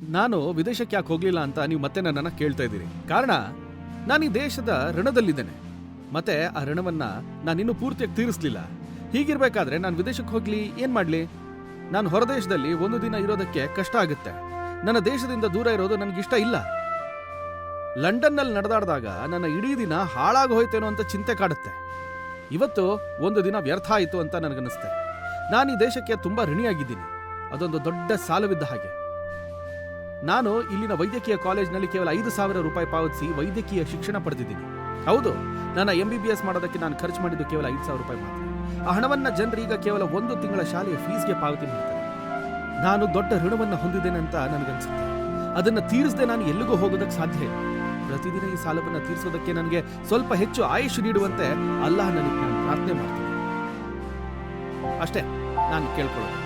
ನಾನು ವಿದೇಶಕ್ಕೆ ಯಾಕೆ ಹೋಗ್ಲಿಲ್ಲ ಅಂತ ನೀವು ಮತ್ತೆ ನನ್ನನ್ನು ಕೇಳ್ತಾ ಇದ್ದೀರಿ. ಕಾರಣ ನಾನು ಈ ದೇಶದ ಋಣದಲ್ಲಿದ್ದೇನೆ. ಮತ್ತೆ ಆ ಋಣವನ್ನ ನಾನಿನ್ನೂ ಪೂರ್ತಿಯಾಗಿ ತೀರಿಸಲಿಲ್ಲ. ಹೀಗಿರ್ಬೇಕಾದ್ರೆ ನಾನು ವಿದೇಶಕ್ಕೆ ಹೋಗ್ಲಿ ಏನ್ ಮಾಡ್ಲಿ? ನಾನು ಹೊರದೇಶದಲ್ಲಿ ಒಂದು ದಿನ ಇರೋದಕ್ಕೆ ಕಷ್ಟ ಆಗುತ್ತೆ. ನನ್ನ ದೇಶದಿಂದ ದೂರ ಇರೋದು ನನಗಿಷ್ಟ ಇಲ್ಲ. ಲಂಡನ್ನಲ್ಲಿ ನಡೆದಾಡಿದಾಗ ನನ್ನ ಇಡೀ ದಿನ ಹಾಳಾಗಿ ಹೋಯ್ತೇನೋ ಅಂತ ಚಿಂತೆ ಕಾಡುತ್ತೆ. ಇವತ್ತು ಒಂದು ದಿನ ವ್ಯರ್ಥ ಆಯಿತು ಅಂತ ನನಗನ್ನಿಸ್ತೆ. ನಾನು ಈ ದೇಶಕ್ಕೆ ತುಂಬಾ ಋಣಿಯಾಗಿದ್ದೀನಿ. ಅದೊಂದು ದೊಡ್ಡ ಸಾಲವಿದ್ದ ಹಾಗೆ. ನಾನು ಇಲ್ಲಿನ ವೈದ್ಯಕೀಯ ಕಾಲೇಜ್ನಲ್ಲಿ ಕೇವಲ 5,000 ರೂಪಾಯಿ ಪಾವತಿಸಿ ವೈದ್ಯಕೀಯ ಶಿಕ್ಷಣ ಪಡೆದಿದ್ದೀನಿ. ಹೌದು, ನನ್ನ MBBS ಮಾಡೋದಕ್ಕೆ ನಾನು ಖರ್ಚು ಮಾಡಿದ್ದು ಕೇವಲ 5,000 ರೂಪಾಯಿ ಮಾತ್ರ. ಆ ಹಣವನ್ನ ಜನರು ಈಗ ಕೇವಲ 1 ತಿಂಗಳ ಶಾಲೆಯ ಫೀಸ್ಗೆ ಪಾವತಿ ಮಾಡ್ತಾರೆ. ನಾನು ದೊಡ್ಡ ಋಣವನ್ನು ಹೊಂದಿದ್ದೇನೆ ಅಂತ ನನಗನ್ಸುತ್ತೆ. ಅದನ್ನು ತೀರಿಸದೆ ನಾನು ಎಲ್ಲಿಗೂ ಹೋಗೋದಕ್ಕೆ ಸಾಧ್ಯ ಇಲ್ಲ. ಪ್ರತಿದಿನ ಈ ಸಾಲವನ್ನು ತೀರಿಸೋದಕ್ಕೆ ನನಗೆ ಸ್ವಲ್ಪ ಹೆಚ್ಚು ಆಯುಷ್ ನೀಡುವಂತೆ ಅಲ್ಲಾಹ್ ನನಗೆ ನಾನು ಪ್ರಾರ್ಥನೆ ಮಾಡ್ತೀನಿ. ಅಷ್ಟೇ ನಾನು ಕೇಳ್ಕೊಳ್ಳೋದು.